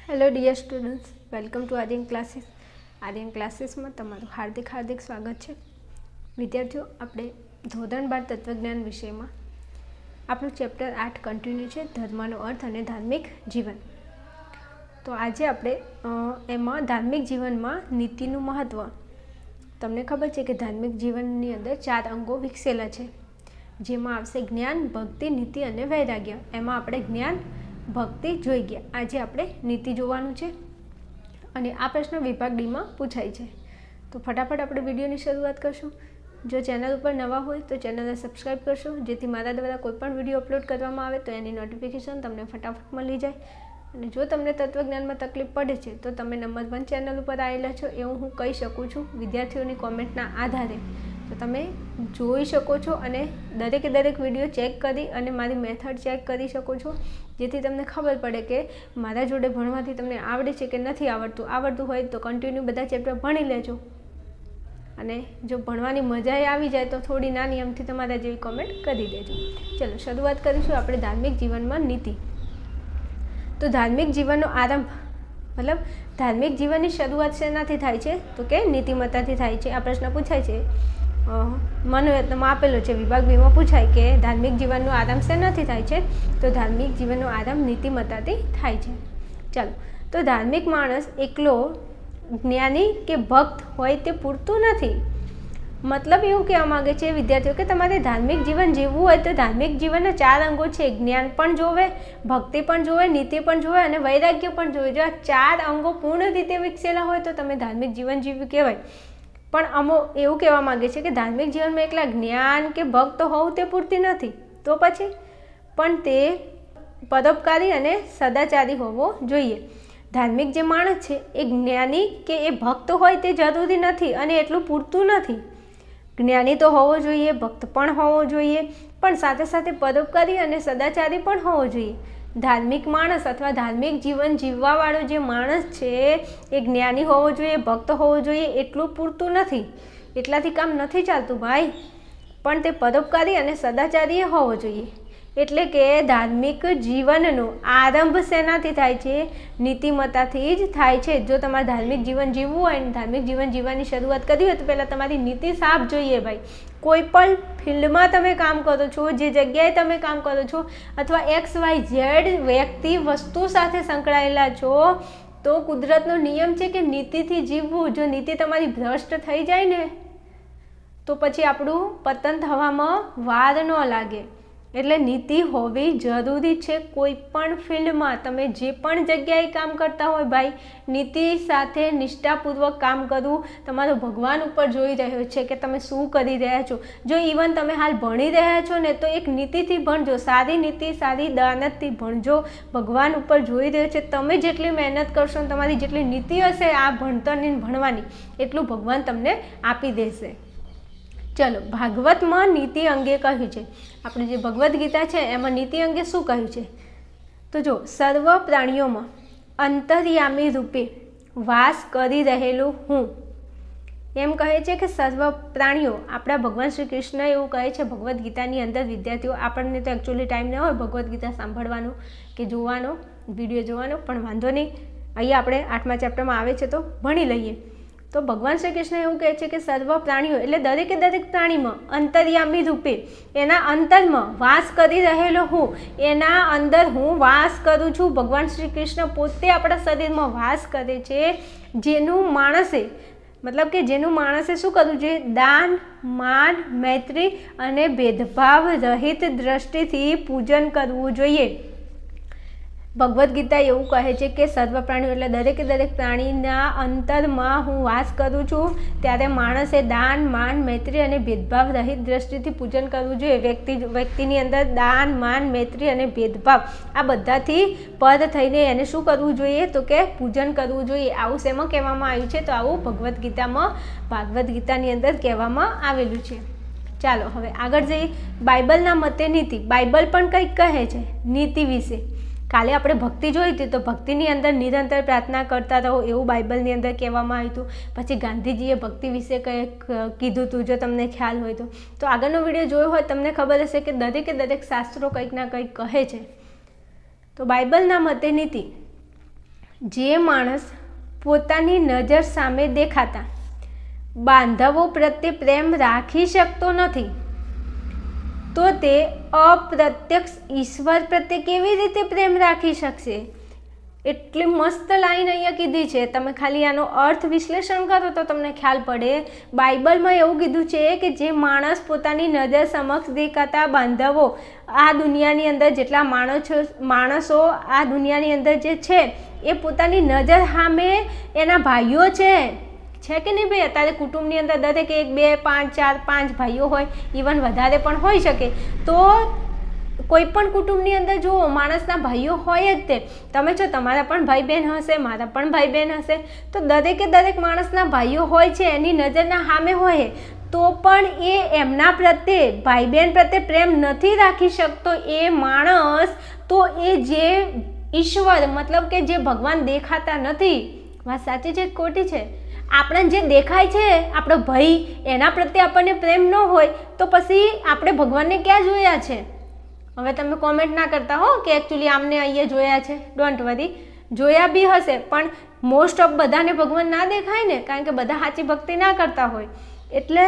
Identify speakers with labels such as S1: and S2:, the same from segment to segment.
S1: Hello dear students, welcome to Aryan classes. Aryan ક્લાસીસમાં તમારું હાર્દિક સ્વાગત છે. વિદ્યાર્થીઓ, આપણે ધોરણ 12 તત્વજ્ઞાન વિષયમાં આપણું ચેપ્ટર 8 કન્ટિન્યુ છે, ધર્મનો અર્થ અને ધાર્મિક જીવન. તો આજે આપણે એમાં ધાર્મિક જીવનમાં નીતિનું મહત્ત્વ. તમને ખબર છે કે ધાર્મિક જીવનની અંદર 4 અંગો વિકસેલા છે, જેમાં આવશે જ્ઞાન, ભક્તિ, નીતિ અને વૈરાગ્ય. એમાં આપણે જ્ઞાન, ભક્તિ જોઈ ગયા. આજે આપણે નીતિ જોવાનું છે અને આ પ્રશ્ન વિભાગ ડીમાં પૂછાય છે. તો ફટાફટ આપણે વિડીયોની શરૂઆત કરશું. જો ચેનલ ઉપર નવા હોય તો ચેનલને સબસ્ક્રાઈબ કરશો, જેથી મારા દ્વારા કોઈ પણ વિડીયો અપલોડ કરવામાં આવે તો એની નોટિફિકેશન તમને ફટાફટ મળી જાય. અને જો તમને તત્વજ્ઞાનમાં તકલીફ પડે છે તો તમે નંબર 1 ચેનલ ઉપર આવેલા છો એવું હું કહી શકું છું. વિદ્યાર્થીઓની કોમેન્ટના આધારે તો તમે જોઈ શકો છો અને દરેકે દરેક વિડીયો ચેક કરી અને મારી મેથડ ચેક કરી શકો છો, જેથી તમને ખબર પડે કે મારા જોડે ભણવાથી તમને આવડે છે કે નથી આવડતું. આવડતું હોય તો કન્ટિન્યુ બધા ચેપ્ટર ભણી લેજો, અને જો ભણવાની મજા આવી જાય તો થોડી નાની અમથી તમારા જેવી કોમેન્ટ કરી દેજો. ચલો શરૂઆત કરીશું આપણે ધાર્મિક જીવનમાં નીતિ. તો ધાર્મિક જીવનનો આરંભ મતલબ ધાર્મિક જીવનની શરૂઆત શેનાથી થાય છે તો કે નીતિમત્તાથી થાય છે. આ પ્રશ્ન પૂછાય છે, મનોયત્નમાં આપેલો છે. વિભાગ બીમાં પૂછાય કે ધાર્મિક જીવનનો આરંભ શેનાથી થાય છે, તો ધાર્મિક જીવનનો આરંભ નીતિમત્તાથી થાય છે. ચાલો, તો ધાર્મિક માણસ એકલો જ્ઞાની કે ભક્ત હોય તે પૂરતું નથી. મતલબ એવું કહેવા માગે છે વિદ્યાર્થીઓ કે તમારે ધાર્મિક જીવન જીવવું હોય તો ધાર્મિક જીવનના 4 અંગો છે. જ્ઞાન પણ જોવે, ભક્તિ પણ જોવે, નીતિ પણ જોવે અને વૈરાગ્ય પણ જોવે. જો આ 4 અંગો પૂર્ણ રીતે વિકસેલા હોય તો તમે ધાર્મિક જીવન જીવ્યું કહેવાય. પણ એવું કહેવા માગે છે કે ધાર્મિક જીવનમાં એકલા જ્ઞાન કે ભક્ત હોવું તે પૂરતી નથી, તો પછી પણ તે પરોપકારી અને સદાચારી હોવો જોઈએ. ધાર્મિક જે માણસ છે એ જ્ઞાની કે એ ભક્ત હોય તે જરૂરી નથી અને એટલું પૂરતું નથી. જ્ઞાની તો હોવો જોઈએ, ભક્ત પણ હોવો જોઈએ, પણ સાથે સાથે પરોપકારી અને સદાચારી પણ હોવો જોઈએ. ધાર્મિક માણસ અથવા ધાર્મિક જીવન જીવવાવાળો જે માણસ છે એ જ્ઞાની હોવો જોઈએ, ભક્ત હોવો જોઈએ એટલું પૂરતું નથી. એટલાથી કામ નથી ચાલતું ભાઈ, પણ તે પરોપકારી અને સદાચારી હોવો જોઈએ. એટલે કે ધાર્મિક જીવનનો આરંભ શેનાથી થાય છે? નીતિમત્તાથી જ થાય છે. જો તમારે ધાર્મિક જીવન જીવવું હોય અને ધાર્મિક જીવન જીવવાની શરૂઆત કરવી હોય તો પહેલાં તમારી નીતિ સાફ જોઈએ ભાઈ. કોઈ પણ ફિલ્ડમાં તમે કામ કરો છો, જે જગ્યાએ તમે કામ કરો છો, અથવા XYZ વ્યક્તિ વસ્તુ સાથે સંકળાયેલા છો, તો કુદરતનો નિયમ છે કે નીતિથી જીવવું. જો નીતિ તમારી ભ્રષ્ટ થઈ જાય ને તો પછી આપણું પતન થવામાં વાર ન લાગે. એટલે નીતિ હોવી જરૂરી છે. કોઈ પણ ફિલ્ડમાં તમે જે પણ જગ્યાએ કામ કરતા હોય ભાઈ, નીતિ સાથે નિષ્ઠાપૂર્વક કામ કરવું. તમારો ભગવાન ઉપર જોઈ રહ્યો છે કે તમે શું કરી રહ્યા છો. જો ઇવન તમે હાલ ભણી રહ્યા છો ને તો એક નીતિથી ભણજો, સારી નીતિ, સારી દાનતથી ભણજો. ભગવાન ઉપર જોઈ રહ્યો છે. તમે જેટલી મહેનત કરશો ને તમારી જેટલી નીતિ હશે આ ભણતરની ભણવાની, એટલું ભગવાન તમને આપી દેશે. ચલો, ભાગવતમાં નીતિ અંગે કહ્યું છે. આપણે જે ભગવદ્ ગીતા છે એમાં નીતિ અંગે શું કહ્યું છે? તો જો, સર્વ પ્રાણીઓમાં અંતર્યામી રૂપે વાસ કરી રહેલું હું. એમ કહે છે કે સર્વ પ્રાણીઓ, આપણા ભગવાન શ્રી કૃષ્ણ એવું કહે છે ભગવદ્ ગીતાની અંદર. વિદ્યાર્થીઓ, આપણને તો એકચ્યુઅલી ટાઈમ ન હોય ભગવદ્ ગીતા સાંભળવાનો કે જોવાનો, વિડીયો જોવાનો, પણ વાંધો નહીં, અહીંયા આપણે 8મા ચેપ્ટરમાં આવે છે તો ભણી લઈએ. તો ભગવાન શ્રી કૃષ્ણ એવું કહે છે કે સર્વ પ્રાણીઓ એટલે દરેકે દરેક પ્રાણીમાં અંતર્યામી રૂપે, એના અંતરમાં વાસ કરી રહેલો હું, એના અંદર હું વાસ કરું છું. ભગવાન શ્રી કૃષ્ણ પોતે આપણા શરીરમાં વાસ કરે છે. જેનું માણસે મતલબ કે જેનું માણસે શું કરવું જોઈએ? દાન, માન, મૈત્રી અને ભેદભાવ રહિત દ્રષ્ટિથી પૂજન કરવું જોઈએ. ભગવદ્ ગીતા એવું કહે છે કે સર્વ પ્રાણીઓ એટલે દરેકે દરેક પ્રાણીના અંતરમાં હું વાસ કરું છું. ત્યારે માણસે દાન, માન, મૈત્રી અને ભેદભાવ રહિત દ્રષ્ટિથી પૂજન કરવું જોઈએ. વ્યક્તિની અંદર દાન, માન, મૈત્રી અને ભેદભાવ આ બધાથી પર થઈને એને શું કરવું જોઈએ? તો કે પૂજન કરવું જોઈએ. આવું શેમાં કહેવામાં આવ્યું છે? તો આવું ભાગવદ્ ગીતાની અંદર કહેવામાં આવેલું છે. ચાલો હવે આગળ જઈએ. બાઇબલના મતે નીતિ. બાઇબલ પણ કંઈક કહે છે નીતિ વિશે. કાલે આપણે ભક્તિ જોઈ હતી તો ભક્તિની અંદર નિરંતર પ્રાર્થના કરતા રહો એવું બાઇબલની અંદર કહેવામાં આવ્યું હતું. પછી ગાંધીજીએ ભક્તિ વિશે કંઈક કીધું હતું, જો તમને ખ્યાલ હોય તો આગળનો વિડીયો જોયો હોય તમને ખબર હશે કે દરેકે દરેક શાસ્ત્રો કંઈક ના કંઈક કહે છે. તો બાઇબલના મતે નીતિ જે માણસ પોતાની નજર સામે દેખાતા બાંધવો પ્રત્યે પ્રેમ રાખી શકતો નથી તો તે અપ્રત્યક્ષ ઈશ્વર પ્રત્યે કેવી રીતે પ્રેમ રાખી શકશે? એટલી મસ્ત લાઈન અહીંયા કીધી છે. તમે ખાલી આનો અર્થ વિશ્લેષણ કરો તો તમને ખ્યાલ પડે. બાઇબલમાં એવું કીધું છે કે જે માણસ પોતાની નજર સમક્ષ દેખાતા બાંધવો, આ દુનિયાની અંદર જેટલા માણસો આ દુનિયાની અંદર જે છે એ પોતાની નજર સામે એના ભાઈઓ છે કે નહીં ભાઈ? અત્યારે કુટુંબની અંદર દરેક 1, 2, 5, 4, 5 ભાઈઓ હોય, ઇવન વધારે પણ હોઈ શકે. તો કોઈ પણ કુટુંબની અંદર જુઓ માણસના ભાઈઓ હોય જ તે. તમે જો તમારા પણ ભાઈ બહેન હશે, મારા પણ ભાઈ બહેન હશે, તો દરેક માણસના ભાઈઓ હોય છે, એની નજરના સામે હોય, તો પણ એ એમના પ્રત્યે ભાઈ બહેન પ્રત્યે પ્રેમ નથી રાખી શકતો એ માણસ. તો એ જે ઈશ્વર મતલબ કે જે ભગવાન દેખાતા નથી, વાત સાચી છે ખોટી છે? આપણને જે દેખાય છે આપણો ભાઈ, એના પ્રત્યે આપણને પ્રેમ ન હોય તો પછી આપણે ભગવાનને ક્યાં જોયા છે? હવે તમે કોમેન્ટ ના કરતા હો કે એકચ્યુઅલી આમને અહીંયા જોયા છે. ડોન્ટ વરી, જોયા બી હશે, પણ મોસ્ટ ઓફ બધાને ભગવાન ના દેખાય ને, કારણ કે બધા સાચી ભક્તિ ના કરતા હોય. એટલે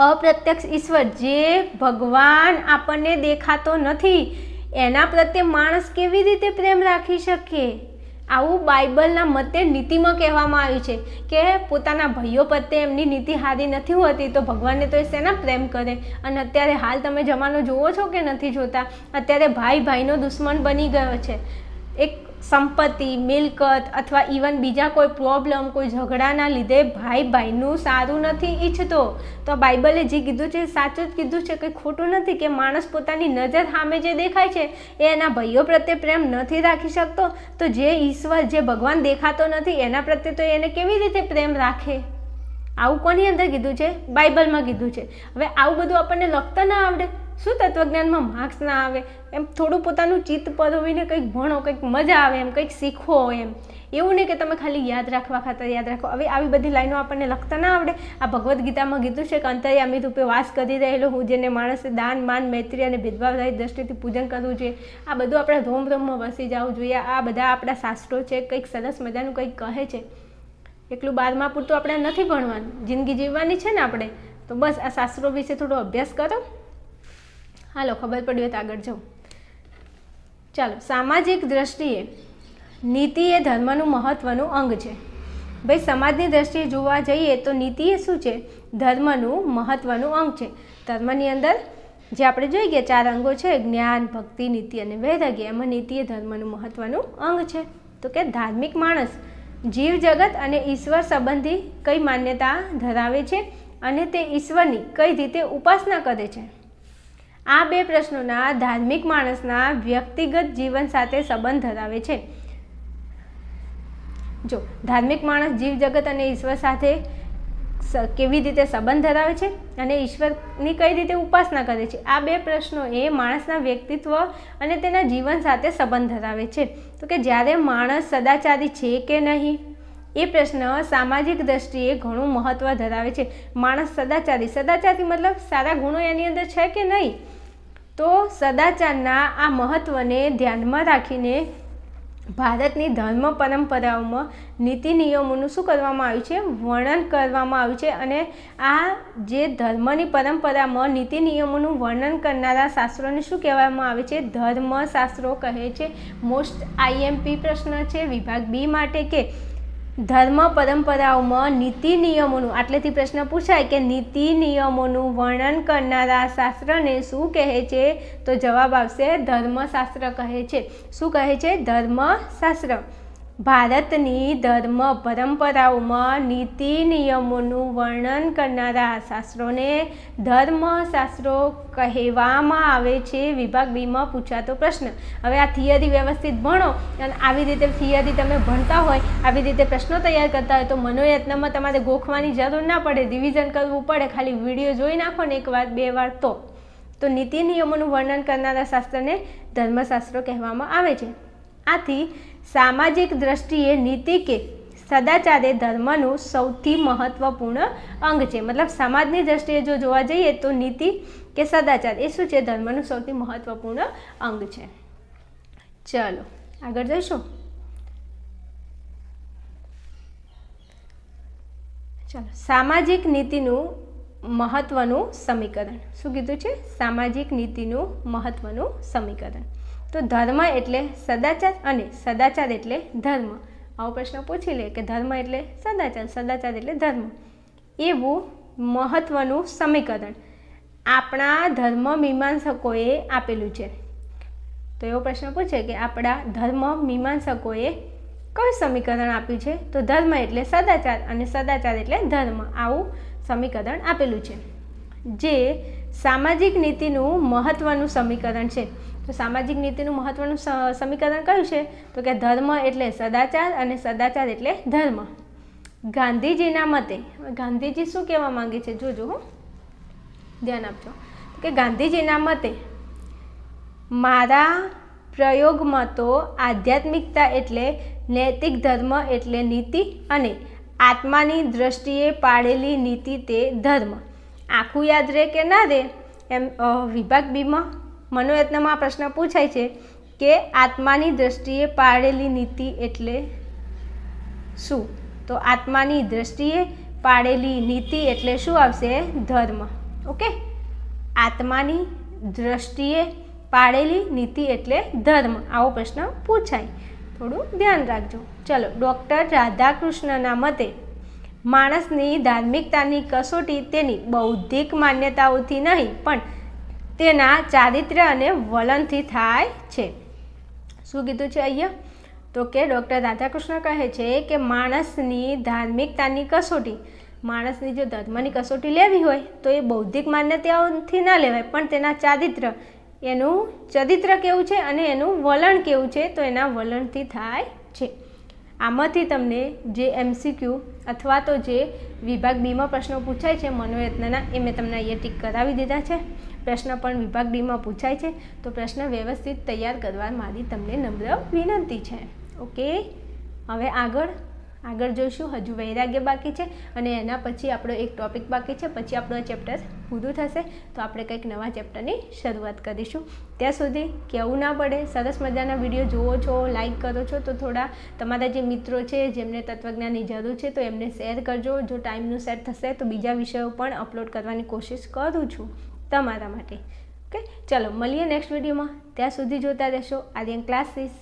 S1: અપ્રત્યક્ષ ઈશ્વર, જે ભગવાન આપણને દેખાતો નથી, એના પ્રત્યે માણસ કેવી રીતે પ્રેમ રાખી શકે? આવું બાઇબલના મતે નીતિમાં કહેવામાં આવ્યું છે કે પોતાના ભાઈઓ પ્રત્યે એમની નીતિ સારી નથી હોતી તો ભગવાનને તો એ શેના પ્રેમ કરે? અને અત્યારે હાલ તમે જમાનો જુઓ છો કે નથી જોતા? અત્યારે ભાઈ ભાઈનો દુશ્મન બની ગયો છે. એક સંપત્તિ, મિલકત અથવા ઇવન બીજા કોઈ પ્રોબ્લેમ, કોઈ ઝઘડાના લીધે ભાઈ ભાઈનું સારું નથી ઈચ્છતો. તો બાઇબલે જે કીધું છે સાચું જ કીધું છે, કંઈ ખોટું નથી. કે માણસ પોતાની નજર સામે જે દેખાય છે એ એના ભાઈઓ પ્રત્યે પ્રેમ નથી રાખી શકતો, તો જે ઈશ્વર, જે ભગવાન દેખાતો નથી એના પ્રત્યે તો એને કેવી રીતે પ્રેમ રાખે? આવું કોની અંદર કીધું છે? બાઇબલમાં કીધું છે. હવે આવું બધું આપણને લખતા ના આવડે, શું તત્વજ્ઞાનમાં માર્ક્સ ના આવે? એમ થોડું પોતાનું ચિત્ત પરોવીને કંઈક ભણો, કંઈક મજા આવે, એમ કંઈક શીખો. એમ એવું નહીં કે તમે ખાલી યાદ રાખવા ખાતર યાદ રાખો. હવે આવી બધી લાઈનો આપણને લખતા ના આવડે. આ ભગવદ્ ગીતામાં કીધું છે કે અંતર્યામી રૂપે વાસ કરી રહેલો હું, જેને માણસે દાન, માન, મૈત્રી અને ભેદભાવરહિત દ્રષ્ટિથી પૂજન કરવું જોઈએ. આ બધું આપણે રોમ રોમમાં વસી જવું જોઈએ. આ બધા આપણા શાસ્ત્રો છે, કંઈક સરસ મજાનું કંઈક કહે છે. એટલું 12મા પૂરતું આપણે નથી ભણવાનું, જિંદગી જીવવાની છે ને આપણે. તો બસ આ શાસ્ત્રો વિશે થોડો અભ્યાસ કરો. હાલો, ખબર પડી હોય તો આગળ જાઉં. ચાલો, સામાજિક દ્રષ્ટિએ નીતિ એ ધર્મનું મહત્વનું અંગ છે. ભાઈ સમાજની દ્રષ્ટિએ જોવા જઈએ તો નીતિ એ શું છે? ધર્મનું મહત્વનું અંગ છે. ધર્મની અંદર જે આપણે જોઈ ગયા 4 અંગો છે, જ્ઞાન, ભક્તિ, નીતિ અને વૈરાગ્ય. એમાં નીતિ એ ધર્મનું મહત્વનું અંગ છે. તો કે ધાર્મિક માણસ જીવ જગત અને ઈશ્વર સંબંધી કઈ માન્યતા ધરાવે છે અને તે ઈશ્વરની કઈ રીતે ઉપાસના કરે છે? આ 2 પ્રશ્નોના ધાર્મિક માણસના વ્યક્તિગત જીવન સાથે સંબંધ ધરાવે છે. જો ધાર્મિક માણસ જીવ જગત અને ઈશ્વર સાથે કેવી રીતે સંબંધ ધરાવે છે અને ઈશ્વરની કઈ રીતે ઉપાસના કરે છે, આ 2 પ્રશ્નો એ માણસના વ્યક્તિત્વ અને તેના જીવન સાથે સંબંધ ધરાવે છે. તો કે જ્યારે માણસ સદાચારી છે કે નહીં, એ પ્રશ્ન સામાજિક દ્રષ્ટિએ ઘણું મહત્વ ધરાવે છે. માણસ સદાચારી મતલબ સારા ગુણો એની અંદર છે કે નહીં? તો સદાચારના આ મહત્વને ધ્યાનમાં રાખીને ભારતની ધર્મ પરંપરાઓમાં નીતિ નિયમોનું શું કરવામાં આવ્યું છે? વર્ણન કરવામાં આવ્યું છે. અને આ જે ધર્મની પરંપરામાં નીતિ નિયમોનું વર્ણન કરનારા શાસ્ત્રોને શું કહેવામાં આવે છે? ધર્મશાસ્ત્રો કહે છે. મોસ્ટ IMP પ્રશ્ન છે વિભાગ B માટે કે ધર્મ પરંપરાઓમાં નીતિ નિયમોનું, આટલેથી પ્રશ્ન પૂછાય કે નીતિ નિયમોનું વર્ણન કરનારા શાસ્ત્રને શું કહે છે? તો જવાબ આવશે ધર્મશાસ્ત્ર કહે છે. શું કહે છે? ધર્મશાસ્ત્ર. ભારતની ધર્મ પરંપરાઓમાં નીતિ નિયમોનું વર્ણન કરનારા શાસ્ત્રોને ધર્મશાસ્ત્રો કહેવામાં આવે છે. વિભાગ બીમાં પૂછાતો પ્રશ્ન. હવે આ થિયરી વ્યવસ્થિત ભણો અને આવી રીતે થિયરી તમે ભણતા હોય, આવી રીતે પ્રશ્નો તૈયાર કરતા હોય તો મનોયત્નમાં તમારે ગોખવાની જરૂર ના પડે, રિવિઝન કરવું પડે. ખાલી વિડીયો જોઈ નાખો ને 1 વાર 2 વાર તો નીતિ નિયમોનું વર્ણન કરનારા શાસ્ત્રને ધર્મશાસ્ત્રો કહેવામાં આવે છે. આથી સામાજિક દ્રષ્ટિએ નીતિ કે સદાચાર એ ધર્મનું સૌથી મહત્વપૂર્ણ અંગ છે. મતલબ સમાજની દ્રષ્ટિએ જો જોવા જઈએ તો નીતિ કે સદાચાર એ શું છે? ધર્મનું સૌથી મહત્વપૂર્ણ અંગ છે. ચલો આગળ જઈશું. ચાલો, સામાજિક નીતિનું મહત્વનું સમીકરણ. શું કીધું છે? સામાજિક નીતિનું મહત્વનું સમીકરણ. તો ધર્મ એટલે સદાચાર અને સદાચાર એટલે ધર્મ. આવો પ્રશ્ન પૂછી લે કે ધર્મ એટલે સદાચાર, સદાચાર એટલે ધર્મ. એવું મહત્વનું સમીકરણ આપણા ધર્મ મીમાંસકોએ આપેલું છે. તો એવો પ્રશ્ન પૂછે કે આપણા ધર્મ મીમાંસકોએ કયું સમીકરણ આપ્યું છે? તો ધર્મ એટલે સદાચાર અને સદાચાર એટલે ધર્મ. આવું સમીકરણ આપેલું છે, જે સામાજિક નીતિનું મહત્વનું સમીકરણ છે. તો સામાજિક નીતિનું મહત્વનું સમીકરણ કયું છે? તો કે ધર્મ એટલે સદાચાર અને સદાચાર એટલે ધર્મ. ગાંધીજીના મતે, ગાંધીજી શું કહેવા માંગે છે? જોજો હો, ધ્યાન આપજો કે ગાંધીજીના મતે મારા પ્રયોગમાં તો આધ્યાત્મિકતા એટલે નૈતિક ધર્મ એટલે નીતિ અને આત્માની દ્રષ્ટિએ પાડેલી નીતિ તે ધર્મ. આખું યાદ રહે કે ના રહે એમ વિભાગ બીમાં મનોયત્નમાં આ પ્રશ્ન પૂછાય છે કે આત્માની દ્રષ્ટિએ પાડેલી નીતિ એટલે શું? તો આત્માની દ્રષ્ટિએ પાડેલી નીતિ એટલે શું આવશે? ધર્મ. ઓકે, આત્માની દ્રષ્ટિએ પાડેલી નીતિ એટલે ધર્મ. આવો પ્રશ્ન પૂછાય, થોડું ધ્યાન રાખજો. ચલો, ડૉક્ટર રાધાકૃષ્ણના મતે માણસની ધાર્મિકતાની કસોટી તેની બૌદ્ધિક માન્યતાઓથી નહીં પણ તેના ચારિત્ર્ય અને વલણથી થાય છે. શું કીધું છે અહીંયા? તો કે ડૉક્ટર રાધાકૃષ્ણ કહે છે કે માણસની ધાર્મિકતાની કસોટી, માણસની જો ધર્મની કસોટી લેવી હોય તો એ બૌદ્ધિક માન્યતાઓથી ના લેવાય, પણ તેના ચારિત્ર્ય, એનું ચરિત્ર કેવું છે અને એનું વલણ કેવું છે, તો એના વલણથી થાય છે. આમાંથી તમને જે MCQ અથવા તો જે વિભાગ બીમાં પ્રશ્નો પૂછાય છે મનોયત્નના, એ મેં તમને અહીંયા ટીક કરાવી દીધા છે. પ્રશ્ન પણ વિભાગ બીમાં પૂછાય છે, તો પ્રશ્ન વ્યવસ્થિત તૈયાર કરવા મારી તમને નમ્ર વિનંતી છે. ઓકે, હવે આગળ જોઈશું. હજુ વૈરાગ્ય બાકી છે અને એના પછી આપણો એક ટૉપિક બાકી છે, પછી આપણું આ ચેપ્ટર પૂરું થશે તો આપણે કંઈક નવા ચેપ્ટરની શરૂઆત કરીશું. ત્યાં સુધી કહેવું ના પડે, સરસ મજાના વિડીયો જુઓ છો, લાઈક કરો છો, તો થોડા તમારા જે મિત્રો છે જેમને તત્વજ્ઞાનની જરૂર છે તો એમને શેર કરજો. જો ટાઈમનું સેટ થશે તો બીજા વિષયો પણ અપલોડ કરવાની કોશિશ કરું છું તમારા માટે. ઓકે, ચલો મળીએ નેક્સ્ટ વિડીયોમાં. ત્યાં સુધી જોતા રહેશો આર્યન ક્લાસીસ.